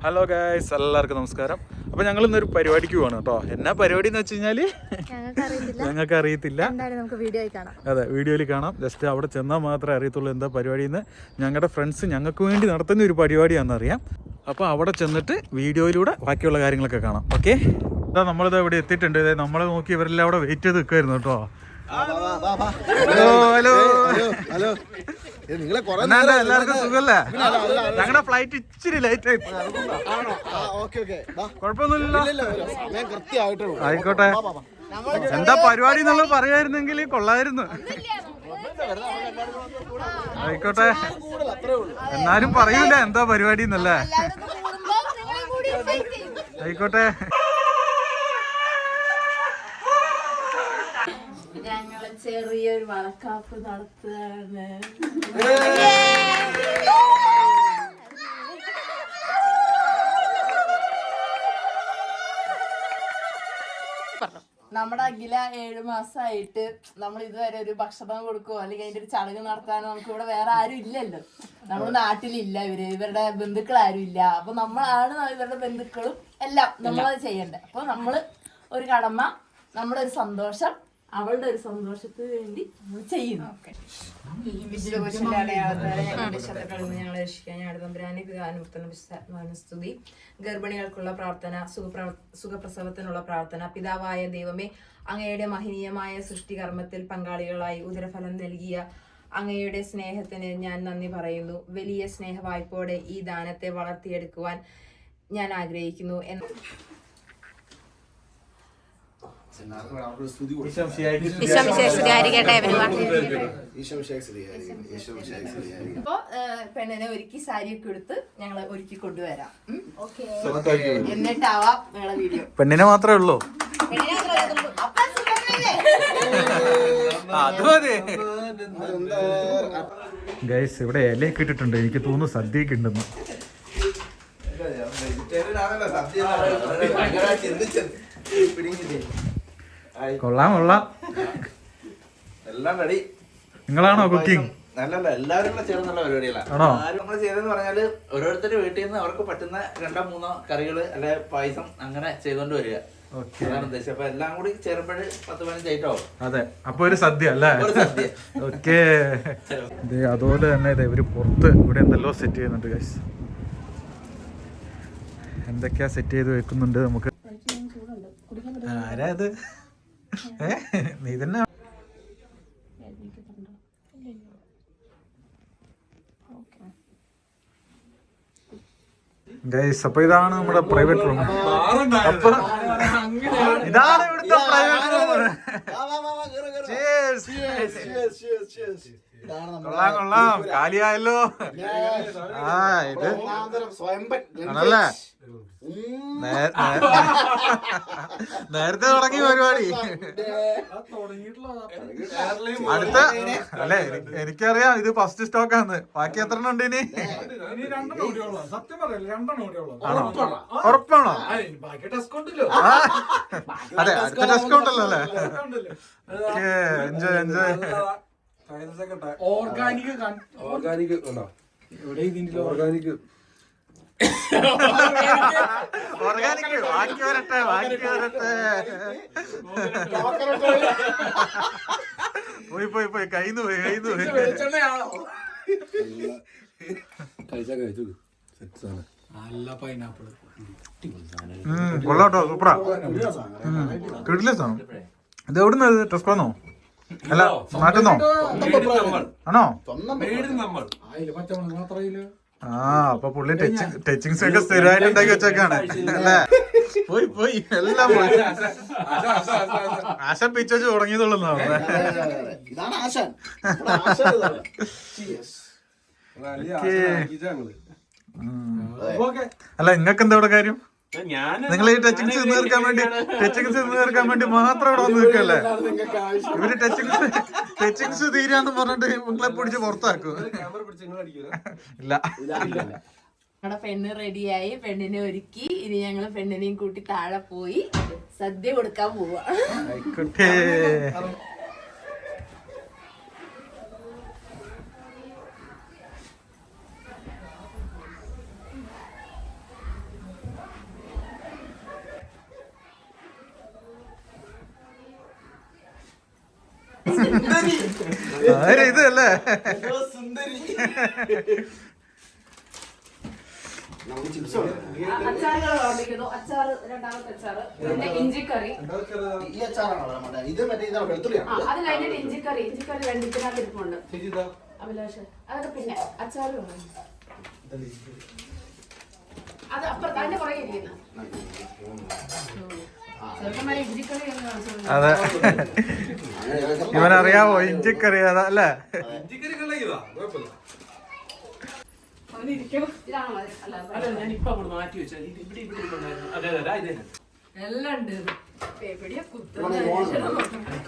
Hello guys, എല്ലാവർക്കും നമസ്കാരം. അപ്പോൾ ഞങ്ങൾ ഇന്നൊരു പരിപാടിക്ക് പോവാണ് കേട്ടോ. എന്നാ പരിപാടി എന്ന് വെച്ച് കഴിഞ്ഞാൽ ഞങ്ങൾക്ക് അറിയത്തില്ല. അതെ, വീഡിയോയിൽ കാണാം. ജസ്റ്റ് അവിടെ ചെന്നാൽ മാത്രമേ അറിയത്തുള്ളൂ എന്താ പരിപാടിയെന്ന്. ഞങ്ങളുടെ ഫ്രണ്ട്സ് ഞങ്ങൾക്ക് വേണ്ടി നടത്തുന്ന ഒരു പരിപാടിയാണെന്നറിയാം. അപ്പോൾ അവിടെ ചെന്നിട്ട് വീഡിയോയിലൂടെ ബാക്കിയുള്ള കാര്യങ്ങളൊക്കെ കാണാം. ഓക്കെ, ഇതാ നമ്മളിത് ഇവിടെ എത്തിയിട്ടുണ്ട്. നമ്മളെ നോക്കി ഇവരെല്ലാം അവിടെ വെയിറ്റ് ചെയ്ത് നിൽക്കുമായിരുന്നു കേട്ടോ. ഹലോ ഹലോ, എല്ലാവർക്കും സുഖല്ലേ? ഞങ്ങളുടെ ഫ്ലൈറ്റ് ഇച്ചിരി ലേറ്റ് ആയി. കുഴപ്പമൊന്നുമില്ലല്ലോ, ആയിക്കോട്ടെ. എന്താ പരിപാടി എന്നുള്ളത് പറയായിരുന്നെങ്കിൽ കൊള്ളായിരുന്നു. ആയിക്കോട്ടെ, എന്നാലും പറയൂല എന്താ പരിപാടി എന്നല്ലേ. ആയിക്കോട്ടെ. ഞങ്ങള് ചെറിയൊരു വളക്കാപ്പ് നടത്തുകയാണ്. നമ്മുടെ അഖില 7 മാസമായിട്ട് നമ്മൾ ഇതുവരെ ഒരു ഭക്ഷണം കൊടുക്കുവോ അല്ലെങ്കിൽ അതിന്റെ ഒരു ചടങ്ങ് നടത്താനോ നമുക്ക് ഇവിടെ വേറെ ആരും ഇല്ലല്ലോ. നമ്മുടെ നാട്ടിലില്ല, ഇവരുടെ ബന്ധുക്കൾ ആരും ഇല്ല. അപ്പൊ നമ്മളാണ് ഇവരുടെ ബന്ധുക്കളും എല്ലാം നമ്മളത് ചെയ്യണ്ടേ. അപ്പൊ നമ്മള് ഒരു കടമ, നമ്മുടെ ഒരു സന്തോഷം, അവളുടെ ഒരു സന്തോഷത്തിന് വേണ്ടി നമ്മൾ ചെയ്യുന്നു. ഞങ്ങളെ രക്ഷിക്കാൻ സ്തുതി. ഗർഭിണികൾക്കുള്ള പ്രാർത്ഥന, സുഖപ്രസവത്തിനുള്ള പ്രാർത്ഥന. പിതാവായ ദൈവമേ, അങ്ങയുടെ മഹനീയമായ സൃഷ്ടികർമ്മത്തിൽ പങ്കാളികളായി ഉദരഫലം നൽകിയ അങ്ങയുടെ സ്നേഹത്തിന് ഞാൻ നന്ദി പറയുന്നു. വലിയ സ്നേഹവായ്പോടെ ഈ ദാനത്തെ വളർത്തിയെടുക്കുവാൻ ഞാൻ ആഗ്രഹിക്കുന്നു. ഇപ്പൊ പെണ്ണിനെ ഒരുക്കി സാരിയൊക്കെ എടുത്ത് ഞങ്ങള് ഒരുക്കി കൊണ്ടുവരാം. എന്നിട്ടാവാം ഞങ്ങളെ വീഡിയോ. പെണ്ണിനെ മാത്രമേ ഉള്ളൂ. ഗൈസ്, ഇവിടെ ഇലയൊക്കെ ഇട്ടിട്ടുണ്ട്. എനിക്ക് തോന്നുന്നു സദ്യയൊക്കെ ഉണ്ടെന്ന്. കൊള്ളാം കൊള്ളാം. എല്ലാം റെഡി. നിങ്ങളാണോ കുക്കിംഗ്? അല്ലല്ല, എല്ലാവരും കൂടെ ചേർന്നുള്ള പരിപാടികളാണ്. ആരും നമ്മൾ ചെയ്തെന്ന് പറഞ്ഞാല് ഓരോരുത്തരുടെ വീട്ടിൽ നിന്ന് അവർക്ക് പറ്റുന്ന 2-3 കറികള് അല്ലെ പായസം അങ്ങനെ ചെയ്തോണ്ട് വരിക. അതാണ് ഉദ്ദേശം. അപ്പൊ എല്ലാം കൂടി ചേരുമ്പോഴ് 10-15 ഐറ്റം ആവും. അതെ, അപ്പൊ ഒരു സദ്യ അല്ലേ? ഓക്കെ. അതുപോലെ തന്നെ ഇവര് പുറത്ത് ഇവിടെ എന്തെല്ലോ സെറ്റ് ചെയ്യുന്നുണ്ട് ഗൈസ്. എന്തൊക്കെയാ സെറ്റ് ചെയ്ത് വെക്കുന്നുണ്ട് നമുക്ക്. ആരാ ഇത്? നീ തന്നെ ഗൈസ്. അപ്പൊ ഇതാണ് നമ്മുടെ പ്രൈവറ്റ് റൂം. അപ്പൊ ഇതാണ് ഇവിടുത്തെ പ്രൈവറ്റ് റൂം. കൊള്ളാം കൊള്ളാം. കാലിയായല്ലോ. ആ, ഇത് ആണല്ലേ? നേരത്തെ തുടങ്ങി പരിപാടി. അടുത്ത അല്ലെ, എനിക്കറിയാം ഇത് ഫസ്റ്റ് സ്റ്റോക്ക് ആണ്. ബാക്കി എത്ര ഉണ്ട് ഇനി? ആണോ? ഉറപ്പാണോ? അതെ, അടുത്ത ഡിസ്കൗണ്ട് അല്ലോ അല്ലേ? Enjoy enjoy. ഓർഗാനിക് ഉണ്ടോ ഇവിടെ? ഇതിന്റെ ഓർഗാനിക് ബാക്കി വരട്ടെ, ബാക്കി വരട്ടെ. പോയി പോയി പോയി, കയ്യിന്ന് പോയി, കയ്യിന്ന് പോയി. കഴിച്ചു നല്ല പൈനാപ്പിൾ കൊള്ളാട്ടോ, സൂപ്പറാ. കിട്ടില്ല സാധനം. ഇത് എവിടുന്ന? ടെസ്കോന്നോ? അല്ല, നാട്ടിന്നോ? ആണോ? ആ, അപ്പൊ പുള്ളി ടച്ചിങ്സ് ഒക്കെ സ്ഥിരമായിട്ട് ഉണ്ടാക്കി വെച്ചേക്കാണ് അല്ലേ? പോയി പോയി, എല്ലാം പോയി. ആശ പിച്ചു തുടങ്ങിയതുള്ളൂ. അല്ല, നിങ്ങൾക്ക് എന്താ ഇവിടെ കാര്യം? നിങ്ങൾ ഈ ടച്ചിങ്സ് തീർക്കാൻ വേണ്ടി മാത്രം ഇവിടെ വന്ന് നിൽക്കല്ലേ? ഇവര് ടച്ചിങ്സ് തീരാന്ന് പറഞ്ഞിട്ട് നിങ്ങളെ പിടിച്ച് പുറത്താക്കും. ഇല്ല, ഞങ്ങളുടെ പെണ്ണ് റെഡിയായി, പെണ്ണിനെ ഒരുക്കി. ഇനി ഞങ്ങള് പെണ്ണിനെയും കൂട്ടി താഴെ പോയി സദ്യ കൊടുക്കാൻ പോവാ. ആയിക്കോട്ടെ. ഇതല്ലേ അച്ചാറുകൾ ഓർമ്മിക്കുന്നു. അച്ചാറ്, രണ്ടാമത്തെ അച്ചാറ്, പിന്നെ ഇഞ്ചിക്കറി. ഈ അച്ചാറാണോ ഇത്? മറ്റേ ഇതാണ് വെളുത്തുള്ളിയാണ്. അത് കഴിഞ്ഞിട്ട് ഇഞ്ചിക്കറി രണ്ടിനകത്ത് ഇരിപ്പുണ്ട്. അഭിലാഷ് അതൊക്കെ പിന്നെ അച്ചാറ് അത് അപ്പുറത്ത് അതിന്റെ പുറകെ ഇരിക്കുന്ന ചെറുക്കന്മാരെ ഇഞ്ചിക്കറി എന്ന് കാണിച്ചു. അതെ, ഇവനറിയാവോ ഇഞ്ചിക്കറി അതാ അല്ലേ?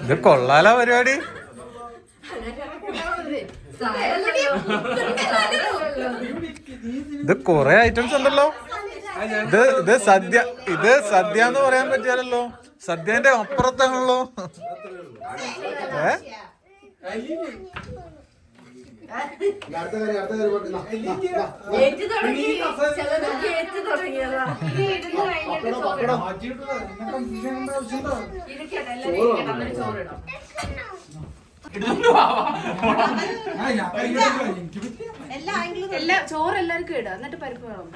ഇത് കൊള്ളാലോ പരിപാടി. ഇത് കൊറേ ഐറ്റംസ് ഉണ്ടല്ലോ. ഇത് സദ്യ എന്ന് പറയാൻ പറ്റിയാലല്ലോ. സദ്യന്റെ അപ്പുറത്താണല്ലോ. ചോറ് എല്ലാവർക്കും ഇടാം, എന്നിട്ട് പരിപ്പ് വേണം.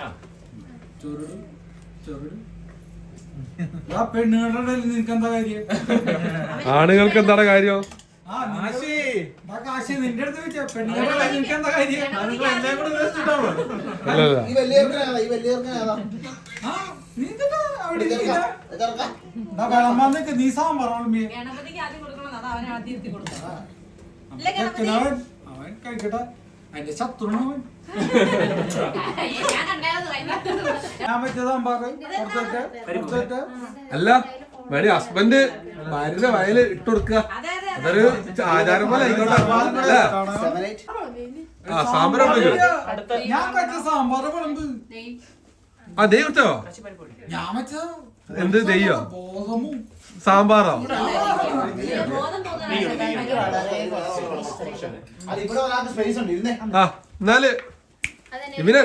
നിനക്കെന്താ കാര്യം? ആണുങ്ങൾക്ക് എന്താണ് കാര്യം? നിന്റെ അടുത്ത് വെച്ചാ പെണ്ണുങ്ങളുടെ നിനക്കെന്താ കാര്യം? നീ സാമ്പാർ അവൻ കഴിക്കട്ടെ, അതിന്റെ ശത്രുണവൻ. ഞാൻ വെച്ച സാമ്പാർ അല്ല വേണി ഹസ്ബൻഡ് ഭാര്യയുടെ വയല് ഇട്ട് കൊടുക്കുക. അതൊരു ആചാരം പോലെ ആയിക്കോട്ടെ. സാമ്പാർ ഞാൻ വെച്ച സാമ്പാർ വിളമ്പ്. ആ ദൈവം വെച്ചോ? ഞാൻ വെച്ച എന്ത് ദെയ്യോ? സാമ്പാറോ? ആ എന്നാല് ഇവനെ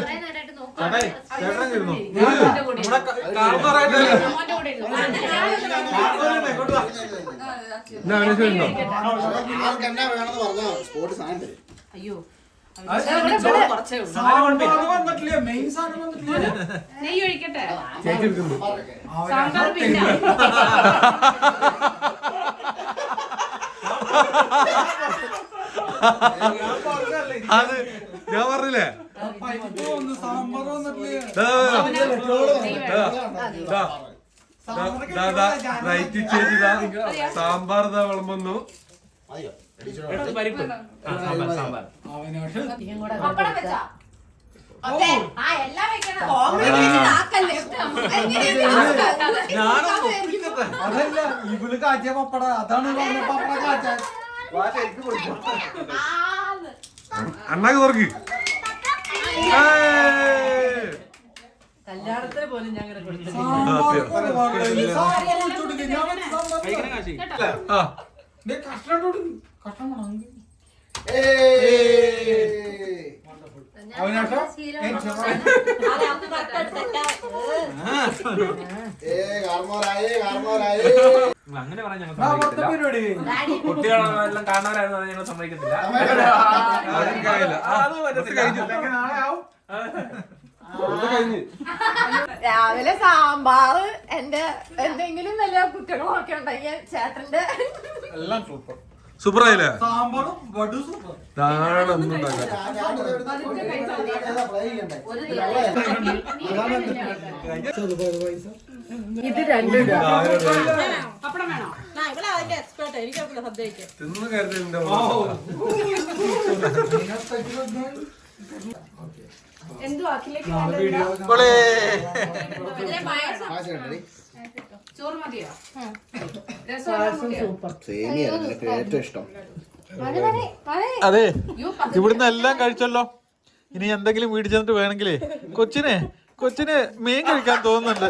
അയ്യോ മെയിൻ സാധനം നെയ്യ് ഒഴിക്കട്ടെ. അത് ഞാൻ പറഞ്ഞില്ലേ സാമ്പാർ സാമ്പാർ വിളമ്പുന്നു. അതല്ല ഇവള് കാച്ചിയ പപ്പട, അതാണ് പറഞ്ഞ പപ്പട കാച്ചാൻ. അണ്ണാക്ക് തുറക്ക്. കല്യാണത്തിന് പോലും ഞാൻ അങ്ങനെ പറഞ്ഞാൽ കുട്ടികളെല്ലാം കാണാനായിരുന്നു ഞങ്ങൾ സമ്മതിക്കത്തില്ല. രാവിലെ സാമ്പാറ് എന്റെ എന്തെങ്കിലും വല്ല കുറ്റങ്ങളൊക്കെ ഉണ്ടെങ്കിൽ ചേട്ടന്റെ എല്ലാം സൂപ്പർ സൂപ്പർ ആയില്ലേ? സാമ്പാറും വടു സൂപ്പർ. ഇത് രണ്ടും തിന്നു കരുതി എന്തു ആക്കിലേക്ക് ചോറ് മതിയോ? ഏറ്റവും ഇഷ്ടം. അതെ, ഇവിടുന്ന് എല്ലാം കഴിച്ചല്ലോ. ഇനി എന്തെങ്കിലും വീട്ടിൽ ചെന്നിട്ട് വേണമെങ്കിലേ കൊച്ചിന് മീൻ കഴിക്കാൻ തോന്നുന്നുണ്ട്.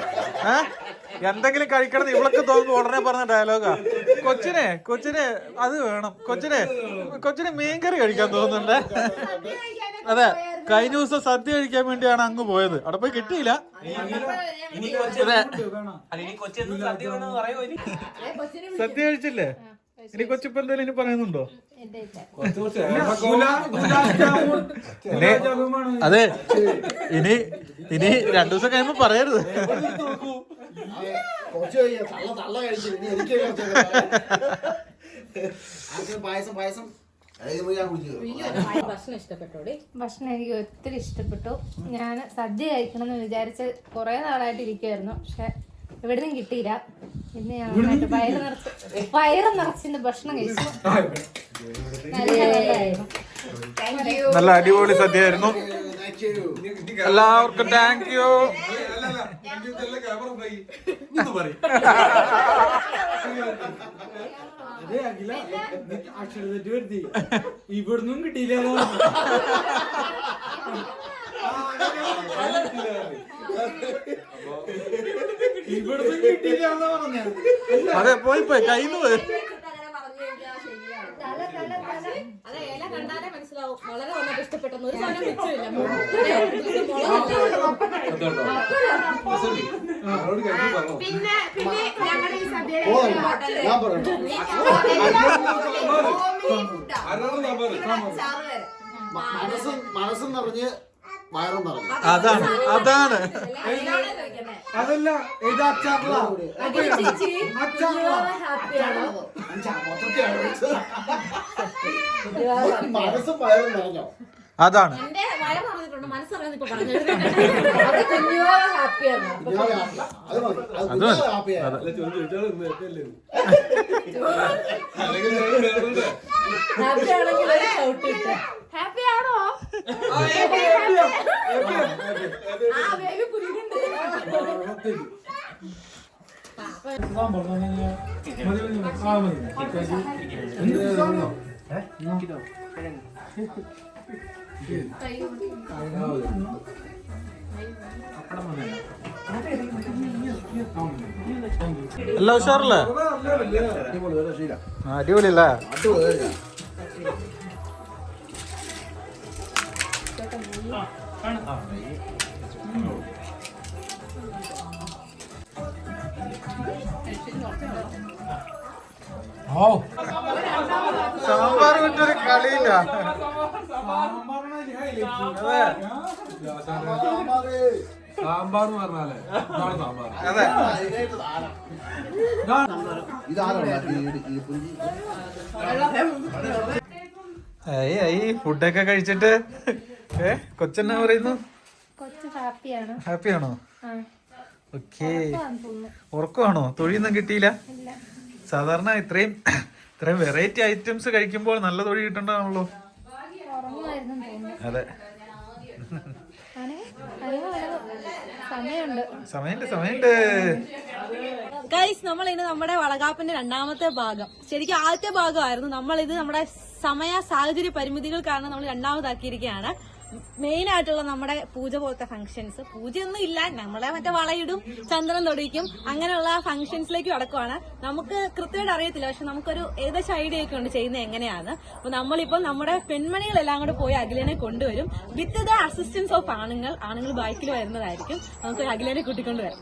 എന്തെങ്കിലും കഴിക്കണം ഇവളൊക്കെ തോന്നുന്നു. ഉടനെ പറഞ്ഞ ഡയലോഗാ. കൊച്ചിന് അത് വേണം. കൊച്ചിന് മീൻകറി കഴിക്കാൻ തോന്നുന്നുണ്ട്. അതെ, കഴിഞ്ഞ ദിവസം സദ്യ കഴിക്കാൻ വേണ്ടിയാണ് അങ്ങ് പോയത്. അവിടെ പോയി കിട്ടിയില്ല. സദ്യ കഴിച്ചില്ലേ? ഇനി കൊച്ചിപ്പോ എന്തായാലും ഇനി പറയുന്നുണ്ടോ? കുറച്ച് അതെ, ഇനി 2 ദിവസം കഴിയുമ്പോ പറയരുത്. ഭക്ഷണം എനിക്ക് ഒത്തിരി ഇഷ്ടപ്പെട്ടു. ഞാൻ സദ്യ കഴിക്കണം എന്ന് വിചാരിച്ച് കുറെ നാളായിട്ട് ഇരിക്കുവായിരുന്നു, പക്ഷെ എവിടുന്നും കിട്ടിയില്ല. ഇന്ന് ഞാൻ വയറ് നിറച്ചിന്റെ ഭക്ഷണം കഴിച്ചു. നല്ല അടിപൊളി സദ്യയായിരുന്നു. എല്ലാവർക്കും താങ്ക് യു. ഇവിടുന്നും കിട്ടിയില്ല. ഇവിടുന്നും കിട്ടിയില്ല എന്ന് പറഞ്ഞ അതെ, പോയി കയ്യിൽ പോയി. അതെ, ഇല കണ്ടാലേ മനസ്സിലാവും വളരെ നന്നായിട്ട് ഇഷ്ടപ്പെട്ടെന്ന്. ഒരു സാധനം വെച്ചില്ല. പിന്നെ ഞങ്ങളുടെ ഈ സദ്യ മനസ്സും നിറഞ്ഞ് വയറും നിറഞ്ഞു. അതാണ് അതല്ല, ഇത് അച്ചാറിലാ. മനസ്സും വയറും നിറഞ്ഞോ? അതാണ്. എന്റെ വയറ് പറഞ്ഞിട്ടുണ്ട്, മനസ്സറിയാൻ ഇപ്പൊ പറഞ്ഞു. ഹാപ്പി ആണോ? എല്ലാം ഉഷാറല്ലേ? അടിപൊളിയല്ലേ? സാമ്പാർ വിട്ടൊരു കളിയില്ല. സാമ്പാർ പറഞ്ഞാലേ സാമ്പാർ. അതെ, ഫുഡൊക്കെ കഴിച്ചിട്ട് കൊച്ചെന്നാ പറയുന്നു? കൊച്ചു ഹാപ്പിയാണ്. ഹാപ്പിയാണോ? ഓക്കേ. ഉറക്കമാണോ? തൊഴിയൊന്നും കിട്ടിയില്ല? സാധാരണ ഇത്രയും വെറൈറ്റി ഐറ്റംസ് കഴിക്കുമ്പോൾ നല്ല തൊഴി കിട്ടണ്ടാണല്ലോ. അതെ, സമയമുണ്ട്. ഗൈസ്, നമ്മൾ ഇന്ന് നമ്മുടെ വളകാപ്പിന്റെ 2ാമത്തെ ഭാഗം, ശരിക്കും ആദ്യത്തെ ഭാഗമായിരുന്നു. നമ്മളിത് നമ്മുടെ സമയ സാഹചര്യ പരിമിതികൾ കാരണം നമ്മൾ 2ാമതാക്കിയിരിക്കുകയാണ്. മെയിൻ ആയിട്ടുള്ള നമ്മുടെ പൂജ പോലത്തെ ഫംഗ്ഷൻസ്, പൂജയൊന്നും ഇല്ല, നമ്മളെ മറ്റേ വളയിടും, ചന്ദനം തൊടിക്കും, അങ്ങനെയുള്ള ഫംഗ്ഷൻസിലേക്ക് കടക്കുവാണ്. നമുക്ക് കൃത്യമായിട്ട് അറിയത്തില്ല, പക്ഷെ നമുക്കൊരു ഏകദേശം ഐഡിയ ഒക്കെ ഉണ്ട് ചെയ്യുന്നത് എങ്ങനെയാണ്. അപ്പൊ നമ്മളിപ്പോൾ നമ്മുടെ പെൺമണികളെല്ലാം കൂടെ പോയി അഖിലേനെ കൊണ്ടുവരും. വിത്ത് ദ അസിസ്റ്റൻസ് ഓഫ് ആണുങ്ങൾ ബൈക്കിൽ വരുന്നതായിരിക്കും. നമുക്ക് അഖിലേനെ കൂട്ടിക്കൊണ്ടുവരാം.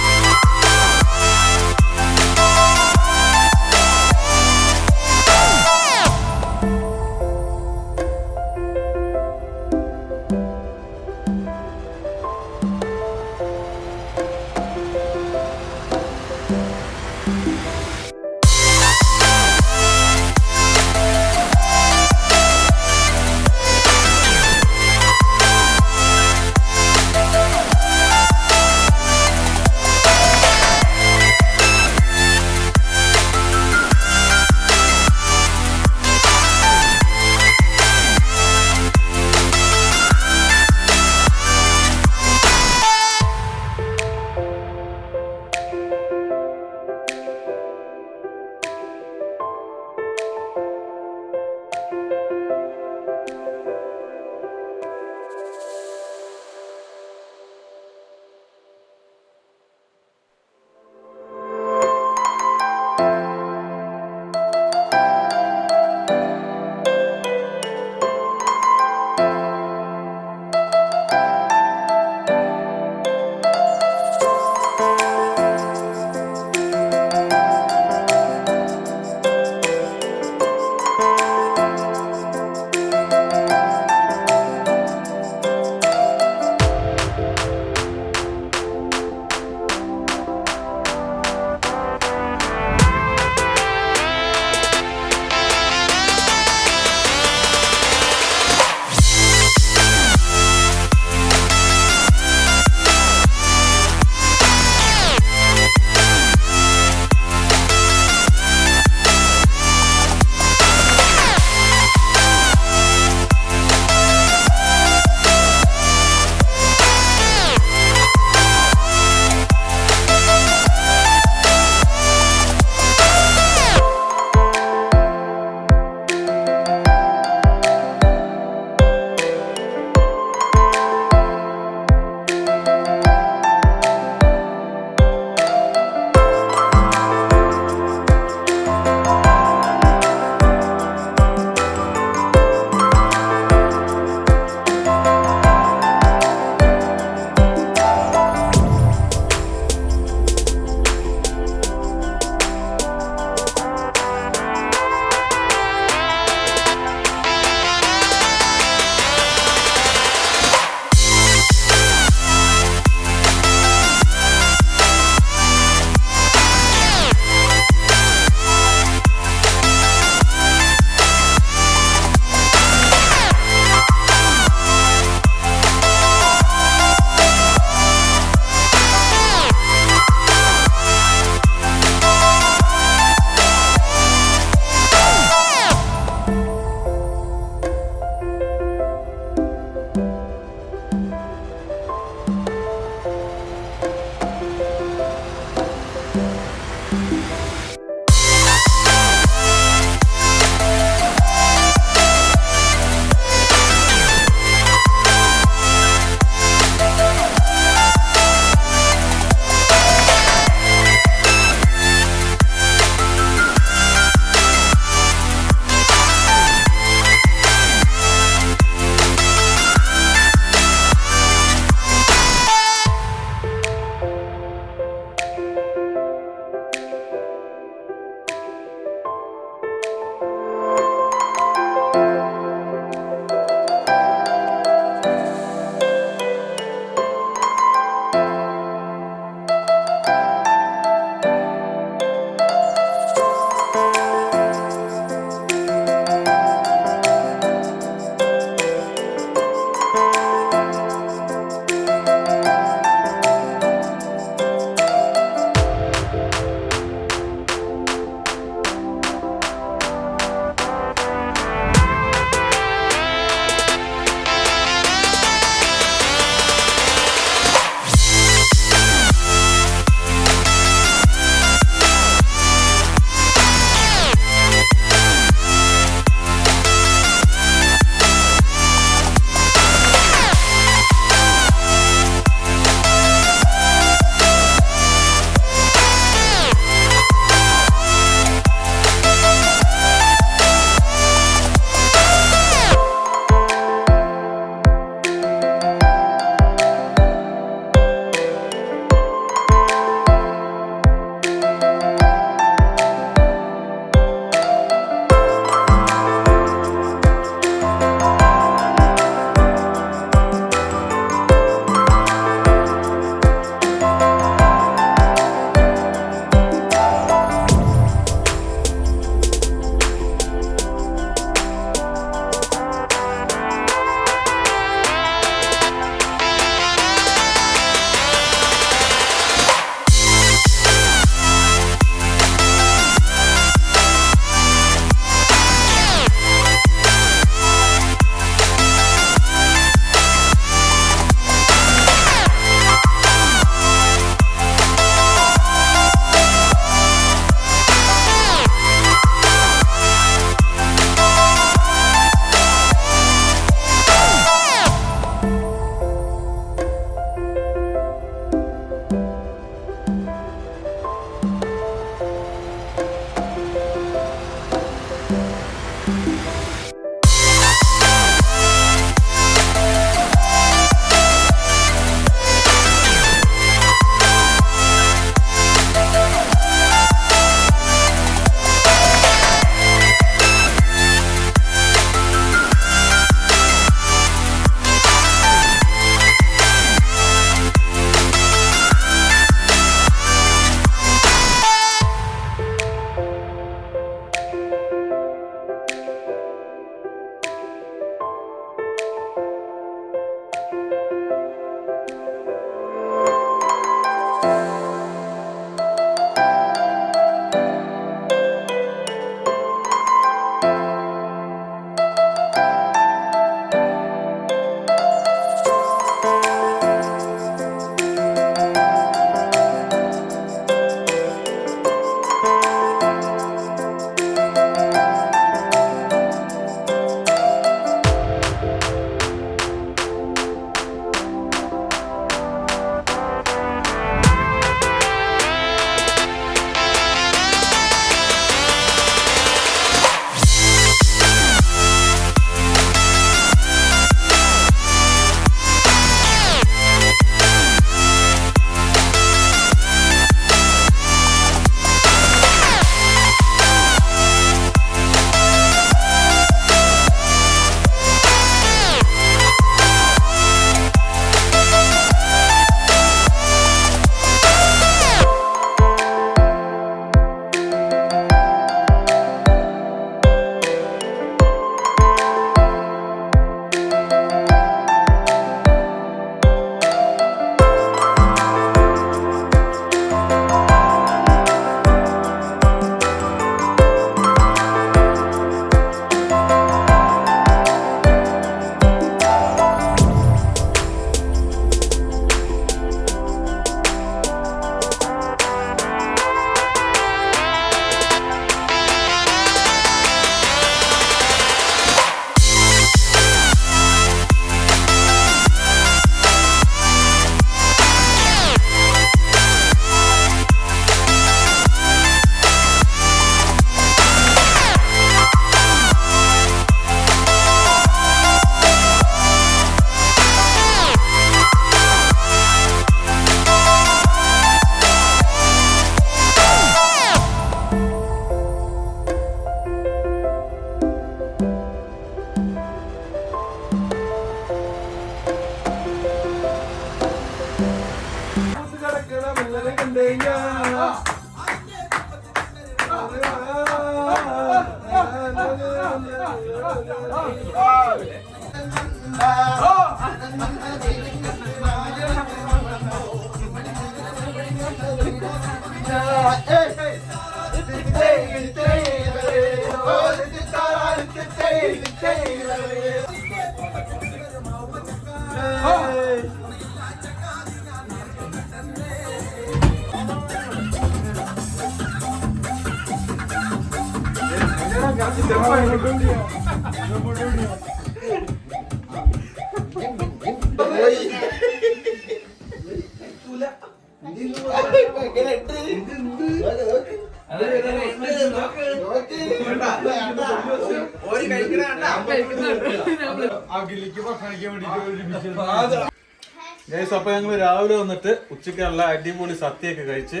ഗൈസ്, അപ്പൊ ഞങ്ങള് രാവിലെ വന്നിട്ട് ഉച്ചയ്ക്ക് നല്ല അടിപൊളി സദ്യയൊക്കെ കഴിച്ച്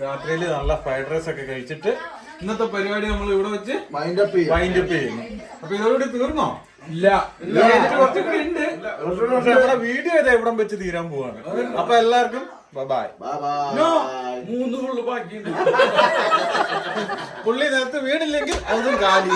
രാത്രിയിൽ നല്ല ഫ്രൈഡ് റൈസ് ഒക്കെ കഴിച്ചിട്ട് ഇന്നത്തെ പരിപാടി നമ്മൾ ഇവിടെ വെച്ച് വൈൻഡ് അപ്പ് ചെയ്യുന്നു. അപ്പൊ ഇതോടുകൂടി തീർന്നോ? ഇല്ല, കുറച്ചുകൂടി ഉണ്ട്. പക്ഷെ നമ്മുടെ വീഡിയോ ഇതാ ഇവിടം വെച്ച് തീരാൻ പോവാണ്. അപ്പൊ എല്ലാവർക്കും ബൈ. മൂന്ന് ഫുള്ള് ബാക്കിയുണ്ട്. പുള്ളി നേരത്തെ വീടില്ലെങ്കിൽ അതും കാലി.